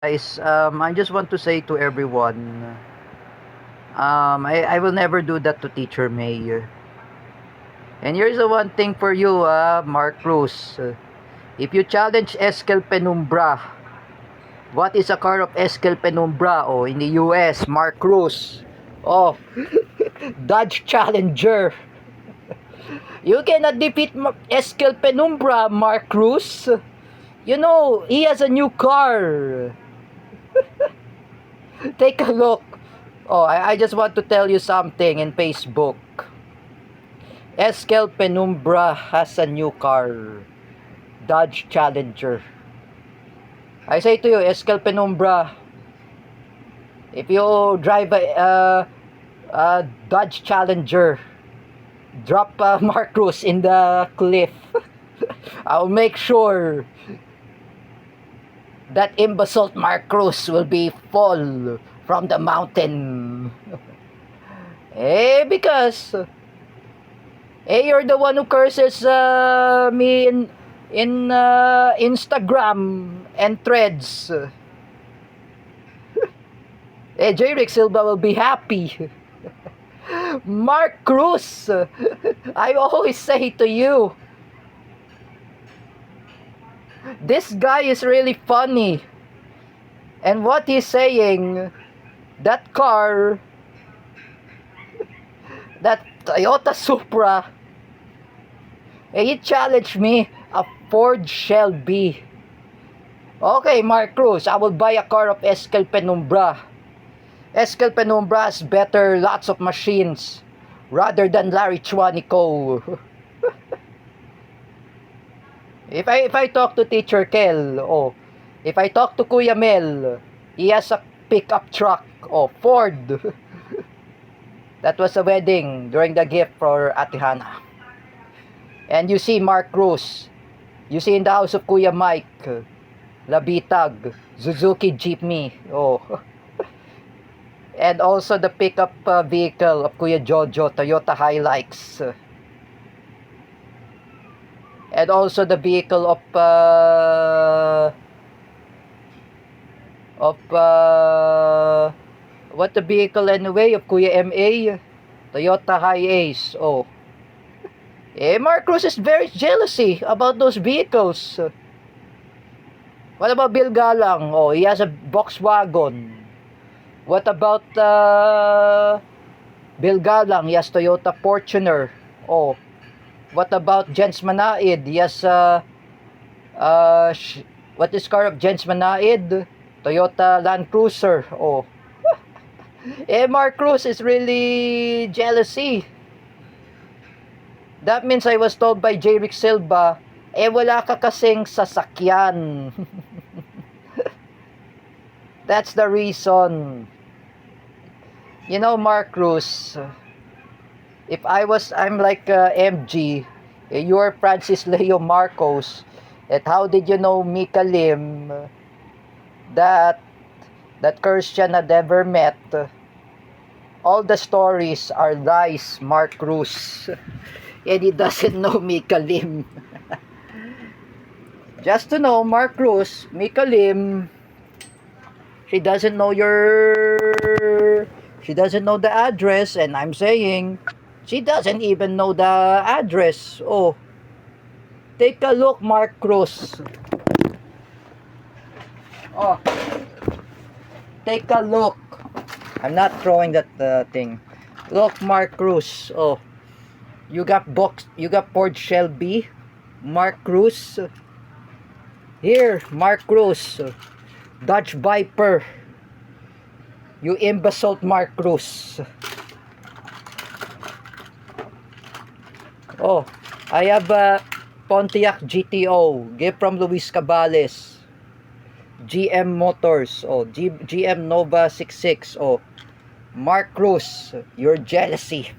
Guys, I just want to say to everyone, I will never do that to Teacher May. And here's the one thing for you, Mark Cruz. If you challenge Eskel Penumbra, what is a car of Eskel Penumbra? Oh, in the US, Mark Cruz. Oh, Dodge Challenger. You cannot defeat Eskel Penumbra, Mark Cruz. You know, he has a new car. Take a look. Oh, I just want to tell you something in Facebook. Eskel Penumbra has a new car. Dodge Challenger. I say to you, Eskel Penumbra, if you drive a Dodge Challenger, drop Mark Cruz in the cliff. I'll make sure that imbecile Mark Cruz will be fall from the mountain. Because you're the one who curses me in Instagram and Threads. Jerick Silva will be happy. Mark Cruz, I always say to you, this guy is really funny. And what he's saying, that car, that Toyota Supra, he challenged me, a Ford Shelby. Okay, Mark Cruz, I will buy a car of Eskel Penumbra. Eskel Penumbra has better lots of machines rather than Larry Chuanico. If I talk to Teacher Kel, if I talk to Kuya Mel, he has a pickup truck, Ford. That was a wedding during the gift for Ate Hana. And you see Mark Cruz, you see in the house of Kuya Mike, Labitag, Suzuki Jeepney, and also the pickup vehicle of Kuya Jojo, Toyota Hilux. And also the vehicle of what the vehicle anyway of Kuya MA, Toyota Hiace. Mark Cruz is very jealousy about those vehicles. What about Bill Galang? He has a Volkswagen. What about Bill Galang? He has Toyota Fortuner. What about Jens Manaid? He has what is car of Jens Manaid? Toyota Land Cruiser. Mark Cruz is really jealousy. That means I was told by Jerick Silva, wala ka kasing sasakyan. That's the reason. You know, Mark Cruz, if I'm like MG, you're Francis Leo Marcos, how did you know Mika Lim, that Christian had ever met? All the stories are lies, Mark Cruz. And he doesn't know Mika Lim. Just to know, Mark Cruz, Mika Lim, she doesn't know the address, and I'm saying she doesn't even know the address. Take a look, Mark Cruz. Take a look. I'm not throwing that thing. Look, Mark Cruz. You got Ford Shelby, Mark Cruz. Here, Mark Cruz. Dodge Viper. You imbecile, Mark Cruz. I have a Pontiac GTO, gift from Luis Cabales. GM Motors, GM Nova 66. Mark Cruz, your jealousy.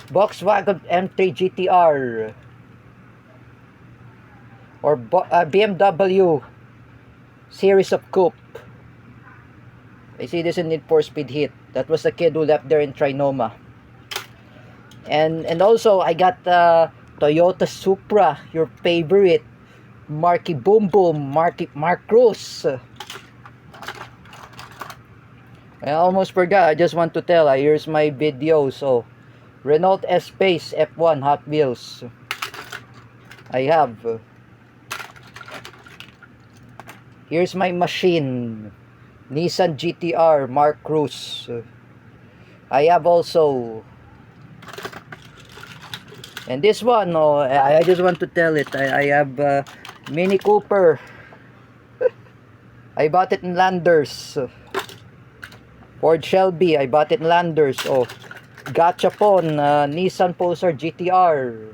Volkswagen M3 GTR, or BMW series of coupe. I see this in Need for Speed Heat. That was the kid who left there in Trinoma. And also I got Toyota Supra, your favorite, Marky Boom Boom, Mark Cruz. I almost forgot. I just want to tell. Here's my video. So, Renault Espace F1 Hot Wheels. I have. Here's my machine. Nissan GTR Mark Cruz. I have also. And this one, oh, I just want to tell it. I have Mini Cooper. I bought it in Landers. Ford Shelby, I bought it in Landers. Oh, Gachapon, Nissan Pulsar GTR.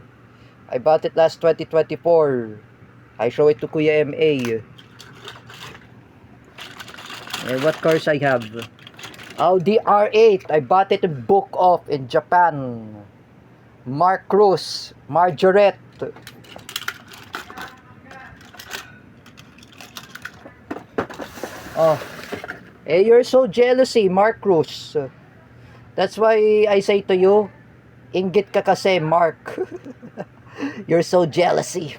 I bought it last 2024. I show it to Kuya MA. What cars I have? Audi R8. I bought it in Book Off in Japan. Mark Cruz, Margarette. Oh, you're so jealousy, Mark Cruz. That's why I say to you, inggit ka kasi, Mark. You're so jealousy.